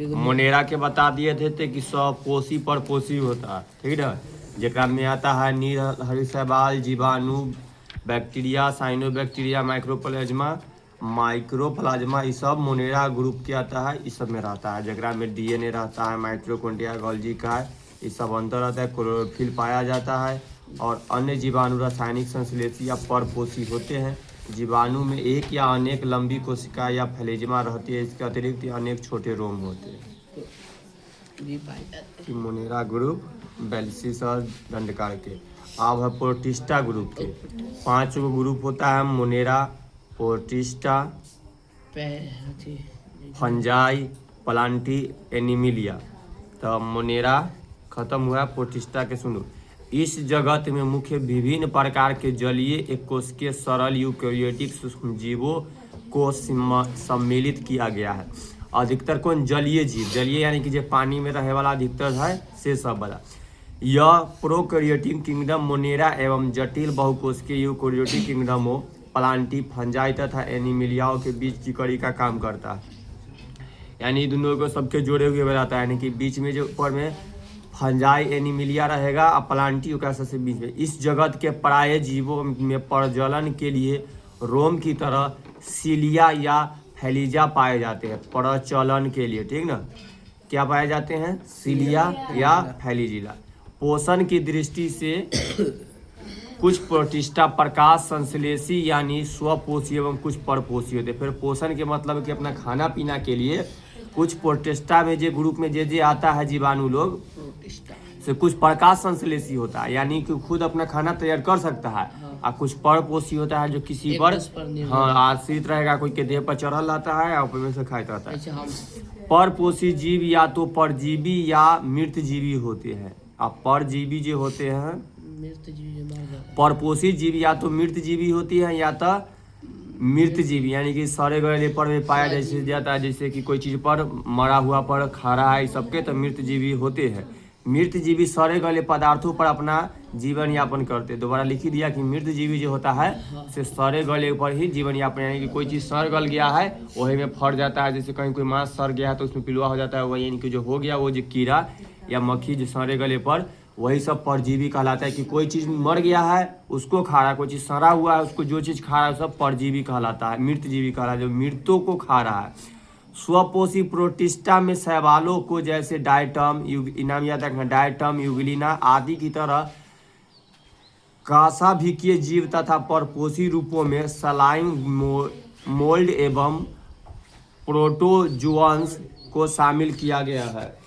Monera के बता दिए थे कि स्वपोषी परपोषी होता है, ठीक है, जेकरा में आता है नीर हरिशैवाल, जीवाणु, बैक्टीरिया, साइनोबैक्टीरिया, माइक्रोप्लाज्मा, ये सब मोनेरा ग्रुप के आता है, इस सब में रहता है, जेकरा में डीएनए रहता है, माइटोकॉन्ड्रिया, गोल्गी का है, ये सब अंतर रहता है, क्लोरोफिल पाया जाता है। और अन्य जीवाणु रासायनिक संश्लेषी या परपोषी होते हैं। जीवाणु में एक या अनेक लंबी कोशिका या फ्लेजिमा रहती है, इसके अतिरिक्त अनेक छोटे रोम होते हैं। मोनेरा ग्रुप बेलिसिस और दंडकार के। अब है प्रोटिस्टा ग्रुप के। 5 गो ग्रुप होता है Monera, protista, fungi, Plantae, Animalia. तो मोनेरा खत्म हुआ, प्रोटिस्टा के सुनो। इस जगत में मुख्य विभिन्न प्रकार के जलीय एककोशिकीय सरल यूकेरियोटिक सूक्ष्म जीवों को सम्मिलित किया गया है। अधिकतर कौन? जलीय जीव, जलीय यानी कि जो पानी में रहे वाला अधिकतर है से सब वाला। यह प्रोकैरियोटिक किंगडम मोनेरा एवं जटिल बहुकोशिकीय यूकेरियोटिक किंगडमों प्लांटी, फंजाई तथा एनिमिलियाओं के बीच की कड़ी का काम करता है। यानी दोनों को सबके जोड़े हुए बनाता है, यानी कि बीच में जो ऊपर में फंजाई एनिमिलिया रहेगा और प्लांटी का सबसे बीच में। इस जगत के प्राय जीवों में प्रजनन के लिए रोम की तरह सीलिया या फैलीजा पाए जाते हैं। प्रचलन के लिए, ठीक ना, क्या पाए जाते हैं? सीलिया या फैलीजिला। पोषण की दृष्टि से कुछ प्रोटिस्टा प्रकाश संश्लेषी यानी स्वपोषी एवं कुछ परपोषी होते हैं। फिर पोषण के मतलब कि अपना खाना पीना के लिए कुछ प्रोटिस्टा में जो ग्रुप में जे आता है जीवाणु लोग से कुछ प्रकाश संश्लेषी होता है, यानी कि खुद अपना खाना तैयार कर सकता है। और कुछ परपोषी होता है जो किसी पर आश्रित रहेगा, कोई के देह पर चढ़ल रहता है और ऊपर से खाते रहता है। परपोषी जीव या तो परजीवी या मृतजीवी होते हैं। अब परजीवी जो होते हैं, परपोषी जीव या तो मृतजीवी होती है या तो मृतजीवी, यानी कि सड़े गले पर में पाया जैसे जाता है, जैसे कि कोई चीज पर मरा हुआ पर खा रहा है, सबके तो मृतजीवी होते हैं। मृतजीवी सड़े गले पदार्थों पर अपना जीवन यापन करते। दोबारा लिखी दिया कि मृतजीवी जो होता है से सड़े गले पर ही जीवन यापन, यानी कि कोई चीज सड़ गल गया है वही में फट जाता है। जैसे कहीं कोई मांस सड़ गया है तो उसमें पिलुआ हो जाता है, वही यानी कि जो हो गया वो जो कीड़ा या मक्खी जो सड़े गले पर, वही सब परजीवी कहलाता है। कि कोई चीज मर गया है उसको खा रहा है, कोई चीज सड़ा हुआ है उसको, जो चीज खा रहा है सब परजीवी कहलाता है, मृतजीवी कहलाता है, जो मृतों को खा रहा है। स्वपोषी प्रोटिस्टा में शैवालों को जैसे डायटम, नाम याद रखना, डायटम, यूग्लिना आदि की तरह कासाभिकीय जीव तथा परपोषी रूपों में सलाइन, मोल्ड एवं प्रोटोजुअन्स को शामिल किया गया है।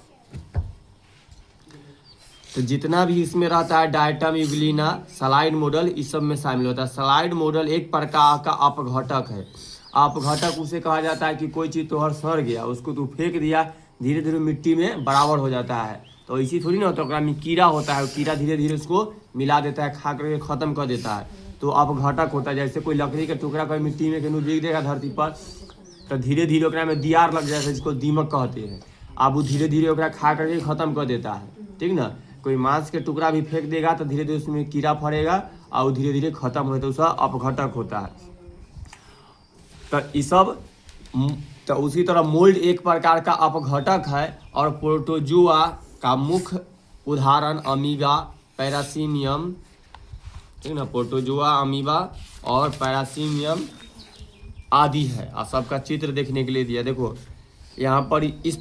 तो जितना भी इसमें रहता है डायटम, यूग्लिना, सलाइड मॉडल, इस सब में शामिल होता है। सलाइड मॉडल एक प्रकार का अपघटक है। अपघटक उसे कहा जाता है कि कोई चीज़ तो हर सड़ गया, उसको तू फेंक दिया, धीरे धीरे मिट्टी में बराबर हो जाता है। तो इसी थोड़ी ना होता है, में कीड़ा होता है, कीड़ा धीरे धीरे उसको मिला देता है, खा करके ख़त्म कर देता है। तो अपघटक होता है। जैसे कोई लकड़ी का टुकड़ा कोई मिट्टी में कहीं बिक देगा धरती पर, तो धीरे धीरे ओकरा में दियार लग जाता है, जिसको दीमक कहते हैं। अब वो धीरे धीरे ओकरा खा करके ख़त्म कर देता है, ठीक ना। कोई मांस के टुकड़ा भी फेंक देगा तो धीरे धीरे उसमें कीड़ा फड़ेगा और धीरे धीरे खत्म हो जाता है, उसका अपघटक होता है। तो ये सब, तो उसी तरह मोल्ड एक प्रकार का अपघटक है। और प्रोटोजुआ का मुख्य उदाहरण अमीबा, पैरासीमियम, ठीक ना, प्रोटोजुआ, अमीबा और पैरासीमियम आदि है। और सबका चित्र देखने के लिए दिया, देखो यहाँ पर इस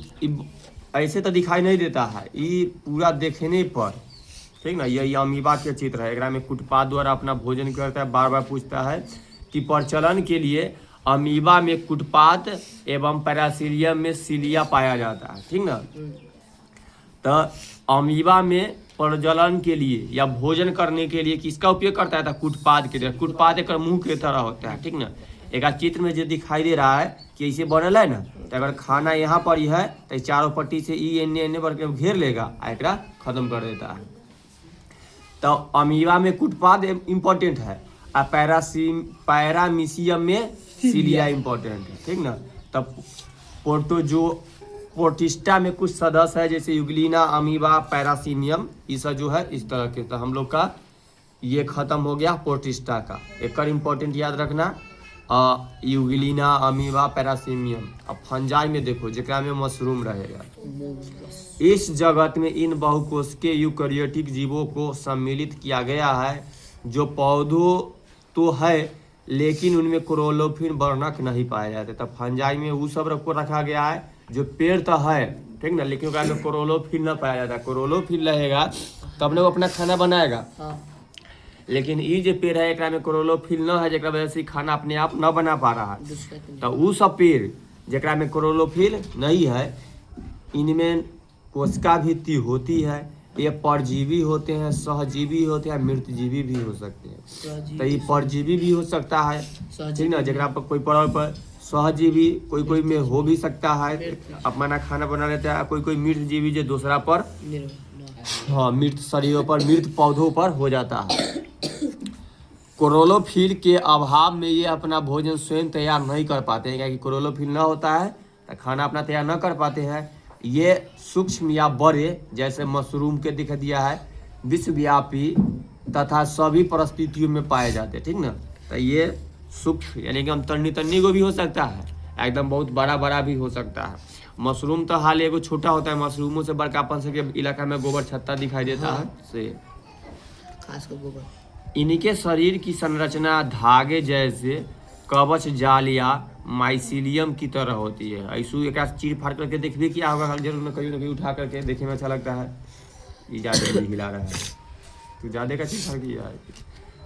ऐसे तो दिखाई नहीं देता है, ये पूरा देखने पर, ठीक ना। यही अमीबा के चित्र है। एकरा में कुटपाद द्वारा अपना भोजन करता है। बार बार पूछता है कि प्रचलन के लिए अमीबा में कुटपाद एवं पैरासीलियम में सीलिया पाया जाता है, ठीक ना। तो अमीबा में प्रजनन के लिए या भोजन करने के लिए किसका उपयोग करता है? कुटपाद के तरह। कुटपाद एक मुंह के तरह होता है, ठीक ना। एक चित्र में जो दिखाई दे रहा है कि ऐसे बनल है ना, तो अगर खाना यहाँ पर ही है तो चारों पट्टी से एने पर के घेर लेगा और एक खत्म कर देता है। तो अमीबा में कुटपाद इम्पोर्टेंट है और पैरामीशियम में सीलिया इम्पोर्टेंट है, ठीक ना। तब प्रोटिस्टा में कुछ सदस्य है जैसे यूग्लिना, अमीबा, पैरासीनियम, ये सब जो है इस तरह के। तो हम लोग का ये खत्म हो गया प्रोटिस्टा का। एक इम्पोर्टेंट याद रखना, यूगिलिना, अमीबा, पैरासीमियम। अब फंजाई में देखो जेकरा में मशरूम रहेगा। इस जगत में इन बहुकोशिकीय यूकेरियोटिक जीवों को सम्मिलित किया गया है, जो पौधों तो है लेकिन उनमें क्लोरोफिल वर्णक नहीं पाए जाते। तब फंजाई में वो सब को रखा गया है जो पेड़ तो है, ठीक ना, लेकिन उसमें क्लोरोफिल न पाया जाता। क्लोरोफिल रहेगा तब ना वो अपना खाना बनाएगा। लेकिन ये जो पेड़ है एकरा में क्लोरोफिल न है, जेकरा वजह से खाना अपने आप न बना पा रहा है। तो वो सब पेड़ जेकरा में क्लोरोफिल नहीं है, इनमें कोशिका भित्ति होती है। ये परजीवी होते हैं, सहजीवी होते हैं, मृतजीवी भी हो सकते हैं। तो ये परजीवी भी हो सकता है, ठीक ना, जेकरा पर कोई पर सहजीवी कोई में हो भी सकता है, अपना खाना बना लेता है। कोई मृतजीवी जो दूसरा पर, हाँ, मृत शरीरों पर, मृत पौधों पर हो जाता है। क्लोरोफिल के अभाव में ये अपना भोजन स्वयं तैयार नहीं कर पाते हैं, क्योंकि क्लोरोफिल ना होता है तो खाना अपना तैयार न कर पाते हैं। ये सूक्ष्म या बड़े, जैसे मशरूम के दिखा दिया है, विश्वव्यापी तथा सभी परिस्थितियों में पाए जाते हैं, ठीक ना। तो ये सूक्ष्म यानी कि हम तन्नी को भी हो सकता है, एकदम बहुत बड़ा भी हो सकता है। मशरूम तो हाल एगो छोटा होता है, मशरूमों से बड़का अपन से इलाका में गोबर छत्ता दिखाई देता है से खास कर गोबर। इनके शरीर की संरचना धागे जैसे कवच जाल या माइसिलियम की तरह होती है। ऐसू एक चीर फाड़ करके देखिए क्या होगा, जरूर न कहीं उठा करके देखने में अच्छा लगता है। ये ज़्यादा भी हिला रहा है, तो ज़्यादा का चीज फाड़ दिया है।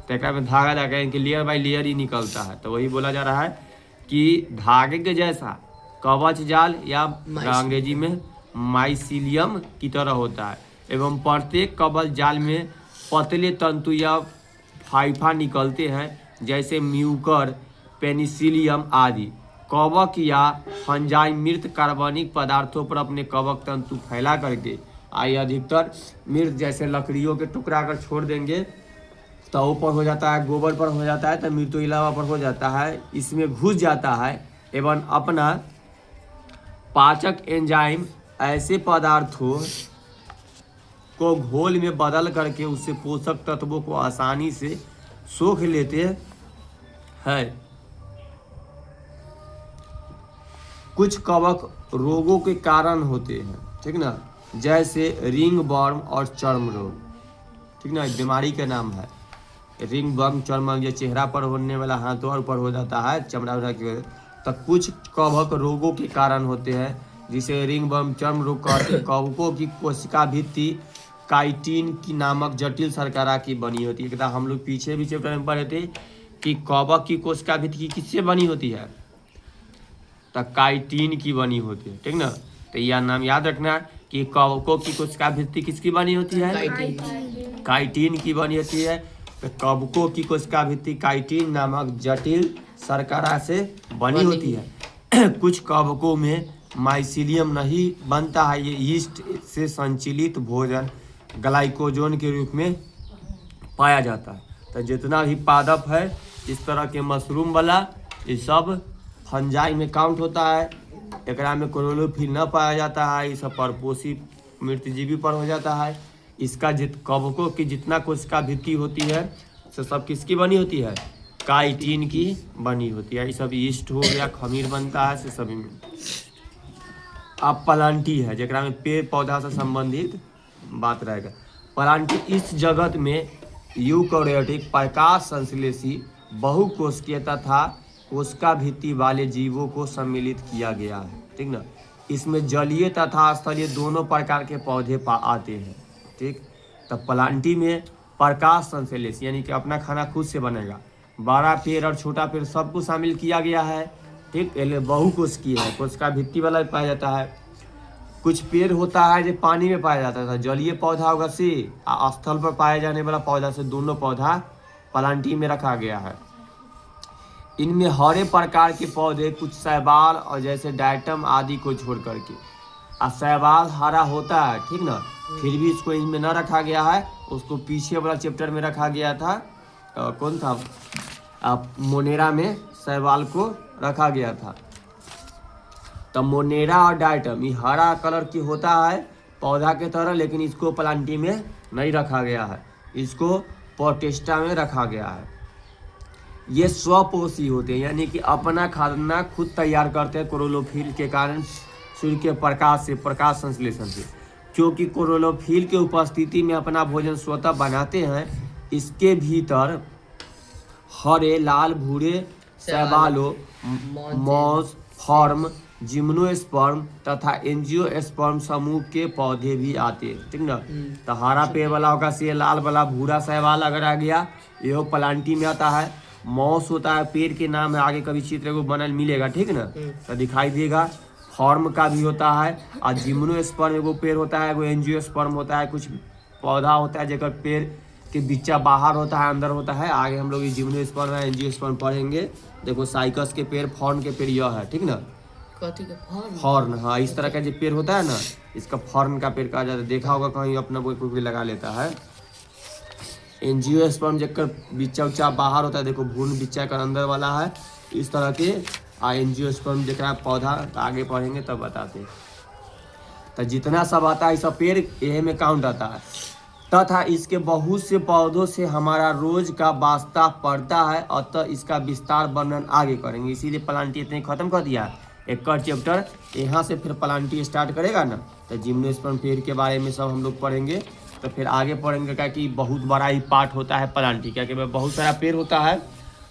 तो एक में धागा लगा इनके लेयर बाई लेयर ही निकलता है। तो वही बोला जा रहा है कि धागे के जैसा कवच जाल या अंग्रेजी में माइसिलियम की तरह होता है, एवं प्रत्येक कवच जाल में पतले तंतु या फाइफा निकलते हैं, जैसे म्यूकर, पेनिसिलियम आदि। कवक या फंजाई मृत कार्बनिक पदार्थों पर अपने कवक तंतु फैला करके अधिकतर मृत जैसे लकड़ियों के टुकड़ा अगर छोड़ देंगे तो ऊपर हो जाता है, गोबर पर हो जाता है, तो मृत्यु इलावा पर हो जाता है, इसमें घुस जाता है एवं अपना पाचक एंजाइम ऐसे पदार्थों को घोल में बदल करके उससे पोषक तत्वों को आसानी से सोख लेते हैं। कुछ कवक रोगों के कारण होते हैं, ठीक ना, जैसे रिंग वर्म और चर्म रोग, ठीक ना, बीमारी का नाम है रिंग वर्म, चर्म, ये चेहरा पर होने वाला हाथों पर हो जाता है चमड़ा उड़ा के। तो कुछ कवक रोगों के कारण होते हैं, जिसे रिंग वर्म, चर्म रोग कहते हैं। कवकों की कोशिका भित्ति काइटिन की नामक जटिल शर्करा की बनी होती है। हम लोग पीछे भी चैप्टर में पढ़े थे कि कवक की कोशिका भित्ति किससे बनी होती है, तो काइटिन की बनी होती है, ठीक ना। तो यह नाम याद रखना कि कवकों की कोशिका भित्ति किसकी बनी होती है, काइटिन की बनी होती है। तो कवकों की कोशिका भित्ति काइटिन नामक जटिल शर्करा से बनी होती है। कुछ कवकों में माइसिलियम नहीं बनता है, ये यीस्ट से संचलित भोजन ग्लाइकोजन के रूप में पाया जाता है। तो जितना भी पादप है इस तरह के मशरूम वाला, ये सब फंजाई में काउंट होता है। एकरा में क्लोरोफिल न पाया जाता है, ये सब परपोषी मृतजीवी पर हो जाता है। इसका कवकों की जितना कोशिका भित्ति होती है तो सब किसकी बनी होती है, काइटिन की बनी होती है। ये सब यीस्ट हो गया, खमीर बनता है, से सभी में। अब प्लांटी है जेकरा में पेड़ पौधा से संबंधित बात रहेगा। प्लांटी इस जगत में यूकेरियोटिक प्रकाश संश्लेषी बहुकोशिकीय तथा कोशिका भित्ति वाले जीवों को सम्मिलित किया गया है, ठीक ना। इसमें जलीय तथा स्थलीय दोनों प्रकार के पौधे आते हैं, ठीक। तो प्लांटी में प्रकाश संश्लेषी यानी कि अपना खाना खुद से बनेगा, बड़ा पेड़ और छोटा पेड़ सबको शामिल किया गया है, ठीक। बहुकोशिकीय है, कोशिका भित्ति वाला भी पाया जाता है। कुछ पेड़ होता है जो पानी में पाया जाता है, जलीय पौधा होगा से, स्थल पर पाया जाने वाला पौधा से, दोनों पौधा प्लांटी में रखा गया है। इनमें हरे प्रकार के पौधे, कुछ शैवाल और जैसे डायटम आदि को छोड़ करके, शैवाल हरा होता है, ठीक ना, फिर भी इसको इनमें न रखा गया है, उसको पीछे वाला चैप्टर में रखा गया था। कौन था, मोनेरा में शैवाल को रखा गया था। तो मोनेरा और डायटम ये हरा कलर की होता है पौधा के तरह, लेकिन इसको प्लांटी में नहीं रखा गया है, इसको पोटेस्टा में रखा गया है। ये स्वपोषी होते हैं, यानी कि अपना खाना खुद तैयार करते हैं क्लोरोफिल के कारण, सूर्य के प्रकाश से, प्रकाश संश्लेषण से। क्योंकि क्लोरोफिल के उपस्थिति में अपना भोजन स्वतः बनाते हैं। इसके भीतर हरे, लाल, भूरे शैवालों, मॉस, फॉर्म, जिम्नोस्पर्म तथा एंजियोस्पर्म समूह के पौधे भी आते हैं, ठीक ना। तो हरा पेड़ वाला होगा से, लाल वाला भूरा शैवाल अगर आ गया, ये प्लांटी में आता है। मॉस होता है, पेड़ के नाम है, आगे कभी चित्र को बनल मिलेगा, ठीक ना, तो दिखाई देगा। फॉर्म का भी होता है। और जिम्नोस्पर्म एगो पेड़ होता है, एगो एंजियोस्पर्म होता है। कुछ पौधा होता है जेकर पेड़ के बिच्चा बाहर होता है, अंदर होता है। आगे हम लोग ये जिम्नोस्पर्म है, एंजियोस्पर्म पढ़ेंगे। देखो साइकस के पेड़, फॉर्न के पेड़ यह है, ठीक ना। कथी का फॉर्म? फॉर्न, हाँ, इस तरह का जो पेड़ होता है ना, इसका फॉर्न का पेड़ कहा जाता है। देखा होगा कहीं अपना कोई भी लगा लेता है। एंजियोस्पर्म जेकर बिच्चा उच्चा बाहर होता है, देखो भ्रूण बिच्चा का अंदर वाला है, इस तरह के। एंजियोस्पर्म जेकरा पौधा आगे पढ़ेंगे तब बताते हैं। तो जितना सब आता है सब पेड़ यह में काउंट आता है। तथा इसके बहुत से पौधों से हमारा रोज का वास्ता पड़ता है, अतः इसका विस्तार वर्णन आगे करेंगे। इसीलिए प्लांटी इतने खत्म कर दिया है एक का चैप्टर। यहाँ से फिर प्लांटी स्टार्ट करेगा ना, तो जिम्नोस्पर्म पेड़ के बारे में सब हम लोग पढ़ेंगे। तो फिर आगे पढ़ेंगे क्या कि बहुत बड़ा ही पार्ट होता है प्लांटी, क्या कि बहुत सारा पेड़ होता है,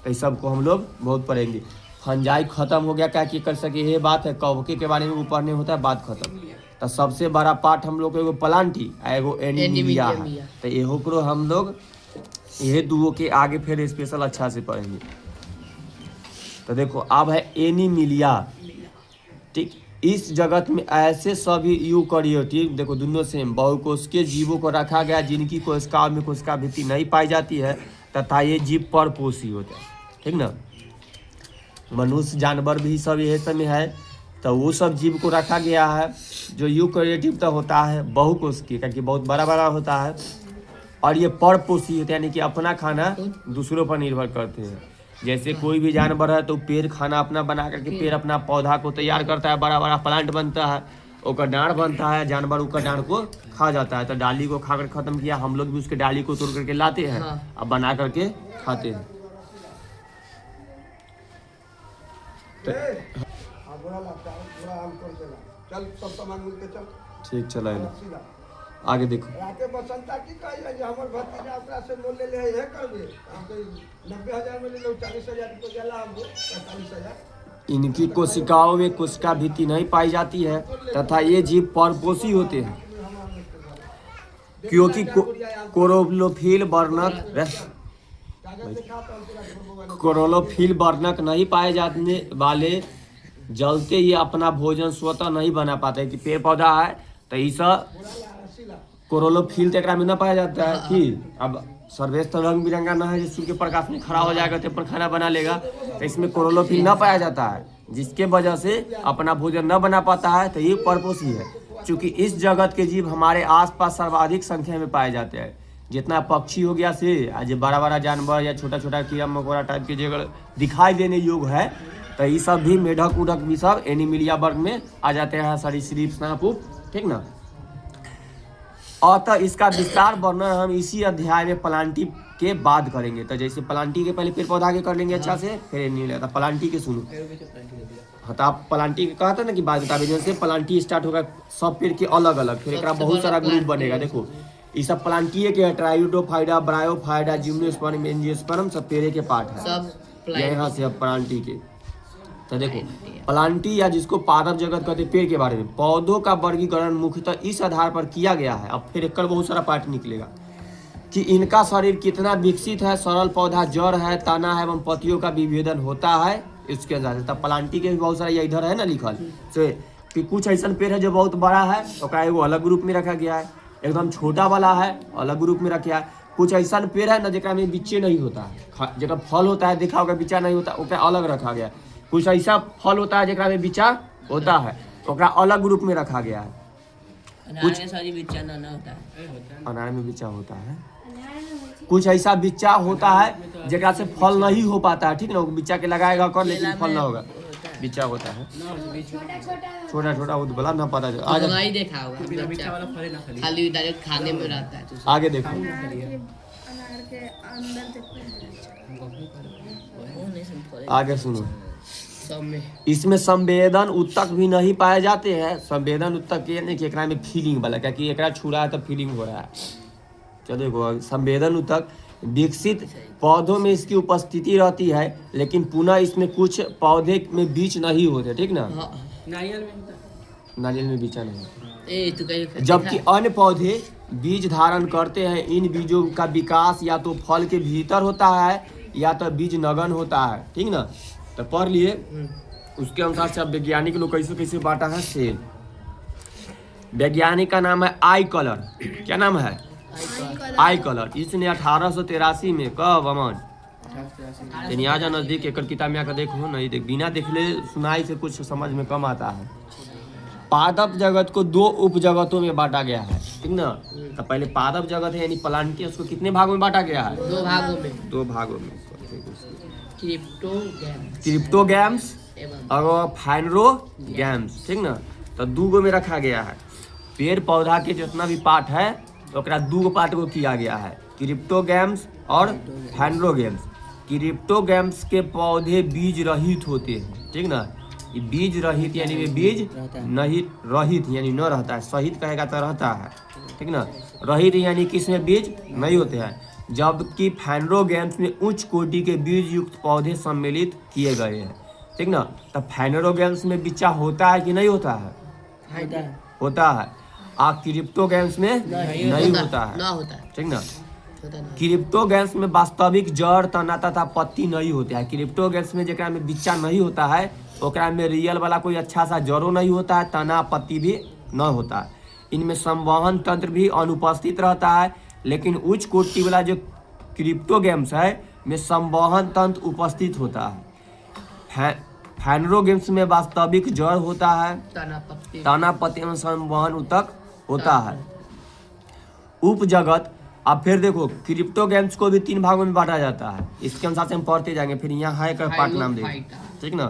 तो इस सबको हम लोग बहुत पढ़ेंगे। फंजाई खत्म हो गया, क्या कि कर सके ये बात है। कवके के बारे में वो पढ़ने होता है, बात खत्म। तो सबसे बड़ा पार्ट हम लोग को एगो प्लांटी, एगो एनीमिलिया है। तो एहो को हम लोग ये दुओ के आगे फिर स्पेशल अच्छा से पढ़ेंगे। तो देखो अब है एनीमिलिया, ठीक। इस जगत में ऐसे सभी यूकैरियोटिक, देखो दोनों सेम, बहुकोशिकीय जीवों को रखा गया जिनकी कोशिकाओं में कोशिका भित्ति नहीं पाई जाती है तथा ये जीव परपोषी होते हैं, ठीक ना। मनुष्य, जानवर भी सब यही सब में है। तो वो सब जीव को रखा गया है। जो यूकैरियोटिक तो होता है बहुकोशिकीय, क्योंकि बहुत बड़ा बड़ा होता है। और ये परपोषी होते हैं, यानी कि अपना खाना दूसरों पर निर्भर करते हैं। जैसे कोई भी जानवर है तो पेड़ खाना अपना बना करके पेड़ अपना पौधा को तैयार करता है, बड़ा बड़ा प्लांट बनता है, उसका डांड बनता है, जानवर उसका डांड को खा जाता है। तो डाली को खाकर खत्म किया, हम लोग भी उसके डाली को तोड़ करके लाते हैं और बना करके खाते हैं। ठीक, चला आगे देखो। इनकी कोशिकाओं में कोशिका भित्ति नहीं पाई जाती है तथा ये जीव परपोषी होते हैं, क्योंकि क्लोरोफिल वर्णक नहीं पाए जाने वाले जलते ये अपना भोजन स्वतः नहीं बना पाते। कि पेड़ पौधा है तो इस क्लोरोफिल तो में न पाया जाता है कि अब सर्वेश तो रंग बिरंगा न है, सूर्य के प्रकाश में खड़ा हो जाएगा तो पर खाना बना लेगा। तो इसमें क्लोरोफिल न पाया जाता है, जिसके वजह से अपना भोजन न बना पाता है। तो ये परपोषी है। चूँकि इस जगत के जीव हमारे आसपास सर्वाधिक संख्या में पाए जाते हैं। जितना पक्षी हो गया से आज बड़ा बड़ा जानवर या छोटा छोटा कीड़ा मकोड़ा टाइप के जगह दिखाई देने योग्य है, तो ये सब भी मेढक उड़क भी सब एनीमिलिया वर्ग में आ जाते हैं, सरीसृप स्नापुप, ठीक ना। अतः इसका विस्तार वर्णन हम इसी अध्याय में प्लांटी के बाद करेंगे। तो जैसे प्लांटी के पहले पेड़ पौधा के कर लेंगे अच्छा से, फिर एनीमिलिया। तो प्लांटी के सुनो। हाँ, तो आप प्लांटी के कहा था ना कि बात बता, जैसे प्लांटी स्टार्ट होगा सब पेड़ के अलग अलग, फिर एक बहुत सारा ग्रुप बनेगा। देखो ये सब प्लांटी के ट्राइडोफाइडा, ब्रायोफाइडा, जिम्नोस्पर्म, एंजियोस्पर्म सब पेड़ के पार्ट है सब यहाँ से। अब प्लांटी के तो देखो प्लांटी या जिसको पादप जगत कहते हैं, पेड़ के बारे में पौधों का वर्गीकरण मुख्यतः इस आधार पर किया गया है। अब फिर एक बहुत सारा पार्ट निकलेगा कि इनका शरीर कितना विकसित है, सरल पौधा जड़ है, तना है एवं पत्तियों का विभेदन होता है, इसके आधार से। तब प्लांटी के भी बहुत सारा इधर है ना लिखल से कि कुछ ऐसा पेड़ है जो बहुत बड़ा है तो एगो अलग ग्रुप में रखा गया है, एकदम छोटा वाला है अलग ग्रुप में रखा है। कुछ ऐसा पेड़ है ना जेकरा में बिच्चे नहीं होता है, जेकरा फल होता है देखा होगा बिच्चा नहीं होता, ओकरा अलग रखा गया। कुछ ऐसा फल होता है जेकरा में बिच्चा होता है, ओकरा अलग ग्रुप में रखा गया है। कुछ बिच्चा ना होता है, अनार में बिच्चा होता है। कुछ ऐसा बिच्चा होता है जेकरा से फल नहीं हो पाता है, ठीक ना। बिच्चा के लगाएगा कर, लेकिन फल ना होगा, बिच्चा होता है छोटा छोटा बोला ना पता है। देखा होगा खाली डायरेक्ट खाने में रहता है। आगे देखो आगे सुनो। सब में इसमें संवेदन उत्तक भी नहीं पाए जाते हैं। संवेदन उत्तक ये नहीं कि एकरा में फीलिंग वाला, क्या कि एकरा छू रहा है तो फीलिंग हो रहा है। चलो देखो, संवेदन उत्तक विकसित पौधों में इसकी उपस्थिति रहती है, लेकिन पुनः इसमें कुछ पौधे में बीज नहीं होते, ठीक ना। नारियल में नारियल में बीजा नहीं, ए तू कहीं जबकि अन्य पौधे बीज धारण करते हैं। इन बीजों का विकास या तो फल के भीतर होता है या तो बीज नगन होता है, ठीक ना। तो पढ़ लिए, उसके अनुसार से अब वैज्ञानिक लोग कैसे कैसे बांटा है सेल। वैज्ञानिक का नाम है आई कलर। क्या नाम है? आई कलर। इसने 1883 में, कब अमन आ जा नजदीक, एक किताब में आकर देखो, नहीं देख, बिना देखले सुनाई से कुछ समझ में कम आता है। पादप जगत को 2 उपजगतों में बांटा गया है, ठीक ना। तो पहले पादप जगत है यानी प्लांट, उसको कितने भागों में बांटा गया है? 2 भागों में। 2 भागों में, क्रिप्टोगैम्स और फाइनरोगैम्स, ठीक ना। तो 2 गो में रखा गया है। पेड़ पौधा के जितना भी पार्ट है तो 2 पार्ट को किया गया है, क्रिप्टोगैम्स और फाइनरोगैम्स। क्रिप्टोगैम्स के पौधे बीज रहित होते हैं, ठीक ना। ये बीज रहित यानी वे बीज नहीं रहित यानी न रहता है, सहित कहेगा तो रहता है, ठीक ना। रहित यानी कि इसमें बीज नहीं होते हैं। जबकि फाइनरोगैम्स में उच्च कोटि के बीज युक्त पौधे सम्मिलित किए गए हैं, ठीक ना। तो फाइनरोगैम्स में बिच्चा होता है कि नहीं होता है? होता है। क्रिप्टोगैम्स में नहीं होता है, ठीक ना। क्रिप्टोगैम्स में वास्तविक जड़, तना तथा पत्ती नहीं होते हैं। क्रिप्टोगैम्स में जेकरा में बिच्चा नहीं होता है, ओकरा में रियल वाला कोई अच्छा सा जड़ो नहीं होता है, तना पत्ती भी न होता है। इनमें संवहन तंत्र भी अनुपस्थित रहता है, लेकिन उच्च कोटि वाला जो क्रिप्टोगैम्स है में संवहन तंत्र उपस्थित होता है। फाइनरोगैम्स में वास्तविक जड़ होता है, तना पत्ती में संवहन उत्तक होता है। उपजगत, अब फिर देखो, क्रिप्टोगैम्स को भी 3 भागों में बांटा जाता है। इसके अनुसार से हम पढ़ते जाएंगे, फिर यहाँ है का पार्ट नाम देंगे, ठीक ना।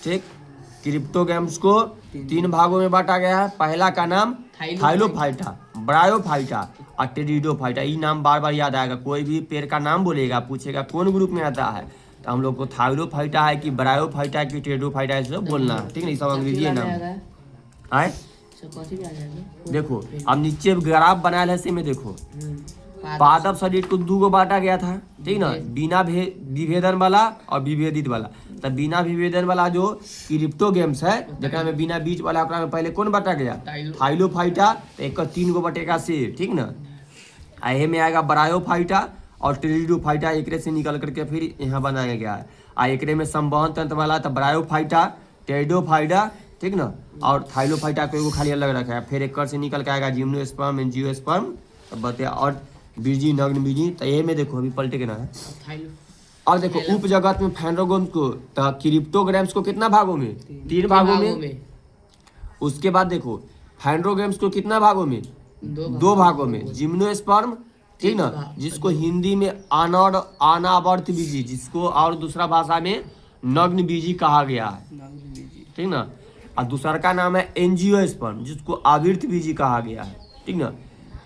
ठीक, क्रिप्टोगैम्स को 3 भागों में बांटा गया है। पहला का नाम थाइलोफाइटा, ब्रायोफाइटा और टेरिडोफाइटा। ये नाम बार बार याद आएगा, कोई भी पेड़ का नाम बोलेगा, पूछेगा कौन ग्रुप में आता है, तो हम लोग को थाइलोफाइटा है कि ब्रायोफाइटा है कि टेरिडोफाइटा है, सब बोलना है, ठीक ना। ये सब अंग्रेजी नाम है। देखो, अब नीचे ग्राफ बनाया है, इसी में देखो, पादप शरीर को 2 गो बांटा गया था, ठीक ना। बिना विभेदन वाला और विभेदित वाला। तो बिना विभेदन वाला जो क्रिप्टोगैम्स है, जगह में बिना बीज वाला, में पहले कौन बांटा गया? थाइलोफाइटा। तो एक 3 गो बटेगा से, ठीक ना। आए में आएगा ब्रायोफाइटा और टेरिडोफाइटा, एक से निकल करके फिर यहाँ बनाया गया है। एक में संवहन तंत्र वाला तो ब्रायोफाइटा, टेरिडोफाइटा, ठीक ना। और थाइलोफाइटा को खाली अलग रखा है। फिर एक से निकल के आएगा जिम्नोस्पर्म, एंजियोस्पर्म, बते और बीजी, नग्न बीजी। तो ये में देखो, अभी पलटे के ना है। और देखो, उप जगत में फाइनरोगैम्स को, तो क्रिप्टोगैम्स को कितना भागों में? 3 भागों में। उसके बाद देखो, फाइनरोगैम्स को कितना भागों में? 2 भागों में। जिम्नोस्पर्म, ठीक ना, जिसको हिंदी में अनावर्त बीजी, जिसको और दूसरा भाषा में नग्न बीजी कहा गया है, ठीक ना। और दूसरा का नाम है एंजियोस्पर्म, जिसको आवर्त बीजी कहा गया है, ठीक ना।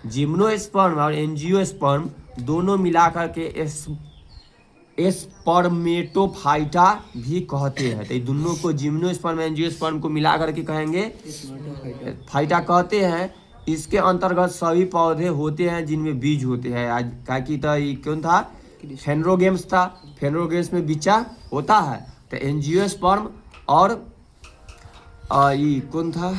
जिम्नोस्पर्म और एंजियोस्पर्म दोनों मिलाकर के स्पर्मेटोफाइटा भी कहते हैं। तो दोनों को, जिम्नोस्पर्म एंजियोस्पर्म को मिला करके कहेंगे फाइटा कहते हैं। इसके अंतर्गत सभी पौधे होते हैं जिनमें बीज होते हैं। आज क्या की था, ये कौन था? फाइनरोगैम्स था। फाइनरोगैम्स में बिच्चा होता है। तो एंजियोस्पर्म और ये कौन था?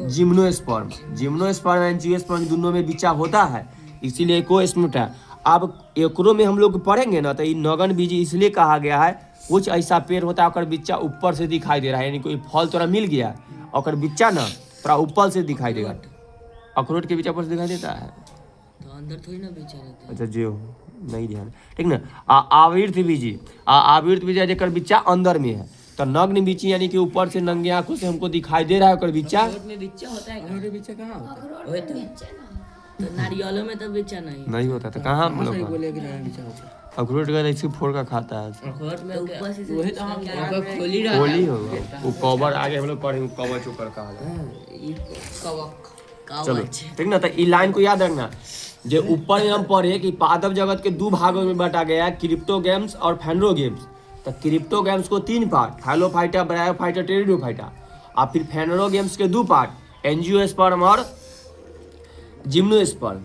जिम्नोस्पर्म। जिम्नोस्पर्म एंजियोस्पर्म दोनों में बिच्चा होता है, इसीलिए को स्मृत है। अब एकरो में हम लोग पढ़ेंगे ना, तो ये नगन बीजी इसलिए कहा गया है, कुछ ऐसा पेड़ होता है और बिच्चा ऊपर से दिखाई दे रहा है, यानी कोई फल तोरा मिल गया और बिच्चा ना थोड़ा ऊपर से दिखाई देगा। अखरोट के बिच्चा ऊपर से दिखाई देता है, तो अंदर थोड़ी ना बिच्चा रहता है। अच्छा जो नहीं ध्यान, ठीक ना। आवर्त बीजी, आवर्त बीजी जेकर बिच्चा अंदर में है। तो नग्न बीजी यानी कि ऊपर से नंगे आंखों से हमको दिखाई दे रहा है ओकर बिच्चा। अखरोट में बिच्चा होता है? अखरोट में बिच्चा कहाँ होता है? तो नारियलों में तो बिच्चा नहीं होता। तो कहाँ हम लोग अखरोट का ऐसे फोड़ का खाता है। अखरोट में ऊपर से वही तो हम खोली रहा है, खोली होगा वो कवर। आगे हम लोग पढ़ेंगे कवच ऊपर कहा है, कवक। चलो ठीक ना। तो ई लाइन को याद रखना, जो ऊपर में हम पढ़े कि पादप जगत के 2 भागों में बांटा गया है, क्रिप्टो गेम्स और फेनरो गेम्स। तो क्रिप्टो गेम्स को 3 पार्ट, थाइलोफाइटा, ब्रायोफाइटा, टेरिडोफाइटा, और फिर फेनरो गेम्स के 2 पार्ट, एंजियोस्पर्म और जिम्नोस्पर्म।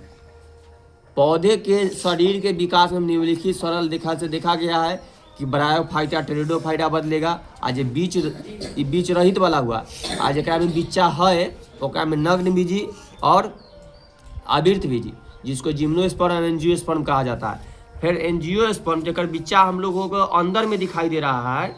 पौधे के शरीर के विकास में निम्नलिखित सरल रेखा से देखा गया है कि ब्रायोफाइटा टेरिडोफाइटा बदलेगा। आज बीच रहित वाला हुआ, आज एक में बिच्चा है, ओकरा में नग्न बीजी और आवृत बीजी, जिसको जिम्नोस्पर्म एंजियोस्पर्म कहा जाता है। फिर एंजियोस्पर्म जेकर बिच्चा हम लोगों को अंदर में दिखाई दे रहा है,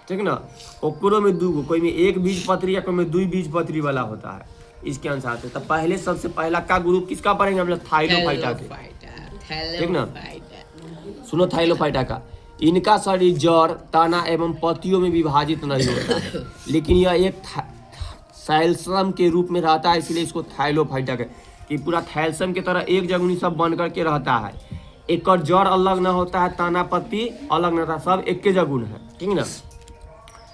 ठीक ना, ओकरो में 2 कोई में 1 बीज पत्री या कोई में 2 बीज पत्री वाला होता है इसके अनुसार से। तो पहले सबसे पहला का ग्रुप किसका पढ़ेंगे हम लोग? थाइलोफाइटा के, ठीक ना। सुनो थाइलोफाइटा का, इनका शरीर जड़, तना एवं पत्तियों में विभाजित नहीं होता है, लेकिन यह एक थैलसम के रूप में रहता है, इसलिए इसको थाइलोफाइटा के, कि पूरा थैलसम की तरह एक जगह सब बन करके रहता है। एक जड़ अलग ना होता है, तना पत्ती अलग ना होता, सब एक के जगह है, ठीक ना।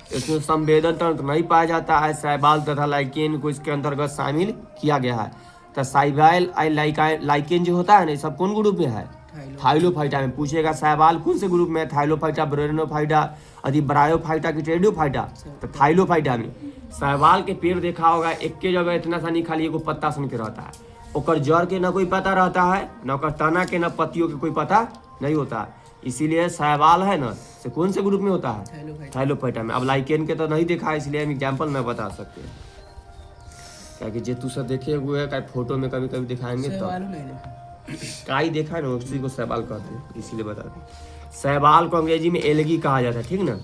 इसमें संवेदन तंत्र नहीं पाया जाता है। शैवाल तथा लाइकेन को इसके अंतर्गत शामिल किया गया है। तो शैवाल लाइकेन जो होता है ना, सब कौन ग्रुप में है? थाइलोफाइटा में। पूछेगा शैवाल कौन से ग्रुप में है? थाइलोफाइटा, ब्रायोफाइटा, यदि ब्रायोफाइटा की टेरिडोफाइटा, तो थाइलोफाइटा में। शैवाल के पेड़ देखा होगा, एक के जगह इतना सा नहीं, खाली एगो पत्ता सन के रहता है, ओकर जड़ के ना कोई पता रहता है, न ओकर तना के, न पत्तियों के कोई पता नहीं होता है। इसीलिए शैवाल है ना, से कौन से ग्रुप में होता है? थाइलोफाइटा में। अब लाइकेन के तो नहीं देखा है, इसलिए हम एग्जाम्पल नहीं बता सकते, क्या कि जे तू सब देखे हुए है, फोटो में कभी कभी दिखाएंगे तो काई देखा है ना, उसी को शैवाल कहते हैं, इसीलिए बता दें। शैवाल को अंग्रेजी में एलगी कहा जाता है, ठीक ना।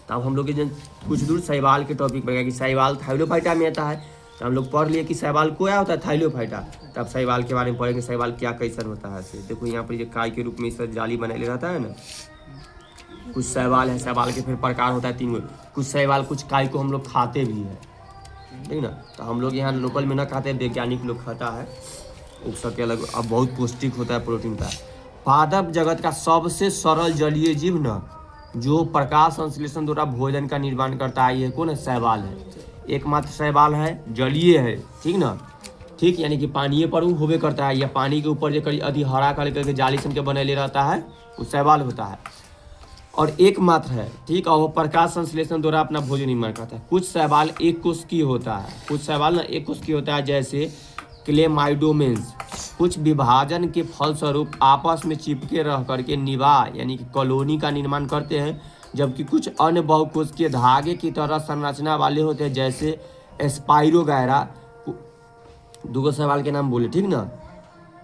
तब हम लोग कुछ दूर शैवाल के टॉपिक पर गया कि शैवाल थाइलोफाइटा में आता है, तो हम लोग पढ़ लिए कि शैवाल क्या होता है? थाइलोफाइटा। तब शैवाल के बारे में पढ़ेंगे, शैवाल क्या कैसन होता है। ऐसे देखो यहाँ पर ये काय के रूप में इस जाली बनाए रहता है ना। कुछ शैवाल है, शैवाल के फिर प्रकार होता है 3 गो। कुछ शैवाल कुछ काय को हम लोग खाते भी है, ठीक ना। तो हम लोग यहाँ लोकल में ना खाते, वैज्ञानिक लोग खाता है, उस सबके अलग। अब बहुत पौष्टिक होता है, प्रोटीन का। पादप जगत का सबसे सरल जलीय जीव न, जो प्रकाश संश्लेषण द्वारा भोजन का निर्माण करता है, ये कौन है? शैवाल है। एकमात्र शैवाल है, जलीय है, ठीक ना, ठीक, यानी कि पानी पर होबे करता है, या पानी के ऊपर जो अधि हरा करके जाली सन के बनेले रहता है, वो शैवाल होता है, और एकमात्र है, ठीक। और वो प्रकाश संश्लेषण द्वारा अपना भोजन निर्माण करता है। कुछ शैवाल एक कोशिकी होता है, कुछ शैवाल ना एक कोशिकी होता है, जैसे क्लेमाइडोमेंस। कुछ विभाजन के फलस्वरूप आपस में चिपके रह करके निवाह यानी कि कॉलोनी का निर्माण करते हैं, जबकि कुछ अन्य बहुकोशिकीय धागे की तरह संरचना वाले होते हैं, जैसे स्पाइरोगैरा। 2 शैवाल के नाम बोले, ठीक ना,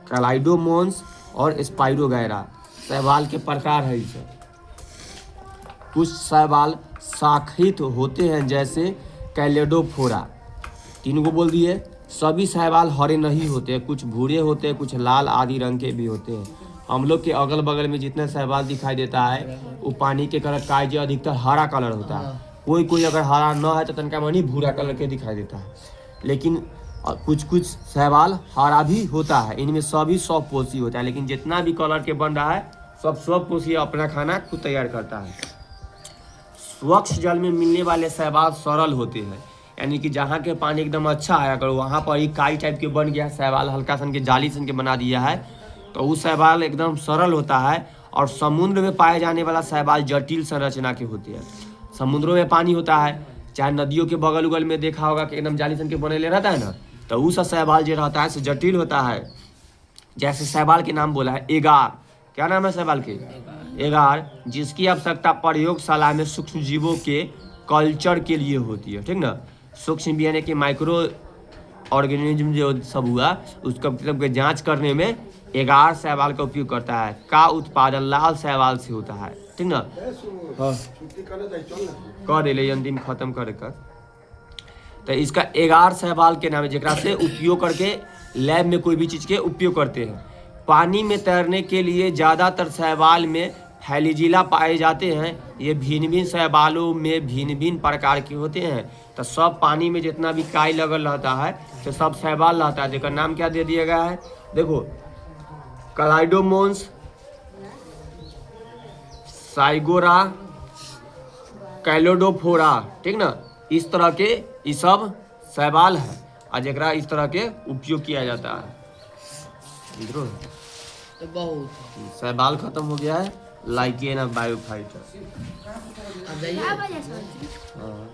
कैलाइडोमोन्स और स्पाइरोगैरा शैवाल के प्रकार है इसे। कुछ शैवाल शाखित होते हैं, जैसे कैलेडोफोरा। 3 को बोल दिए। सभी शैवाल हरे नहीं होते हैं, कुछ भूरे होते हैं, कुछ लाल आदि रंग के भी होते हैं। हम लोग के अगल बगल में जितना शैवाल दिखाई देता है, वो पानी के कलर का जो अधिकतर हरा कलर होता है। कोई कोई अगर हरा न है तो तनका मनी भूरा कलर के दिखाई देता है, लेकिन कुछ कुछ शैवाल हरा भी होता है। इनमें सभी स्वपोषी होता है, लेकिन जितना भी कलर के बन रहा है सब स्वपोषी अपना खाना खुद तैयार करता है। स्वच्छ जल में मिलने वाले शैवाल सरल होते हैं, यानी कि जहाँ के पानी एकदम अच्छा है, अगर वहाँ पर ही काई टाइप के बन गया शैवाल, हल्का सन के जाली सन के बना दिया है, तो वो शैवाल एकदम सरल होता है। और समुद्र में पाए जाने वाला शैवाल जटिल संरचना के होते हैं। समुद्रों में पानी होता है, चाहे नदियों के बगल उगल में देखा होगा कि एकदम जाली सन के बनेले रहता है ना, तो वो सब शैवाल जो रहता है जटिल होता है। जैसे शैवाल के नाम बोला है एगार। क्या नाम है शैवाल के? एगार, जिसकी आवश्यकता प्रयोगशाला में सूक्ष्म जीवों के कल्चर के लिए होती है, ठीक ना। सूक्ष्म यानी कि माइक्रो ऑर्गेनिज्म जो सब हुआ, उसका मतलब के जांच करने में एगार शैवाल का उपयोग करता है। का उत्पादन लाल शैवाल से होता है, ठीक ना। कर दे दिन खत्म करे कर। तो इसका एगार शैवाल के नाम है, जेकरा से उपयोग करके लैब में कोई भी चीज के उपयोग करते हैं। पानी में तैरने के लिए ज़्यादातर शैवाल में फ्लैजिला पाए जाते हैं। ये भिन्न भिन्न शैवालों में भिन्न भिन्न प्रकार के होते हैं। तो सब पानी में जितना भी काई लगल रहता है तो सब शैवाल रहता है, जिसका नाम क्या दे दिया गया है? देखो, कैलाइडोमोन्स, साइगोरा, कैलोडोफोरा, ठीक ना। इस तरह के ये सब शैवाल है। आज एकरा इस तरह के उपयोग किया जाता है। मित्रों तो बहुत शैवाल खत्म हो गया है, लाइकेन बायोफाइटर। अब जाइए हाँ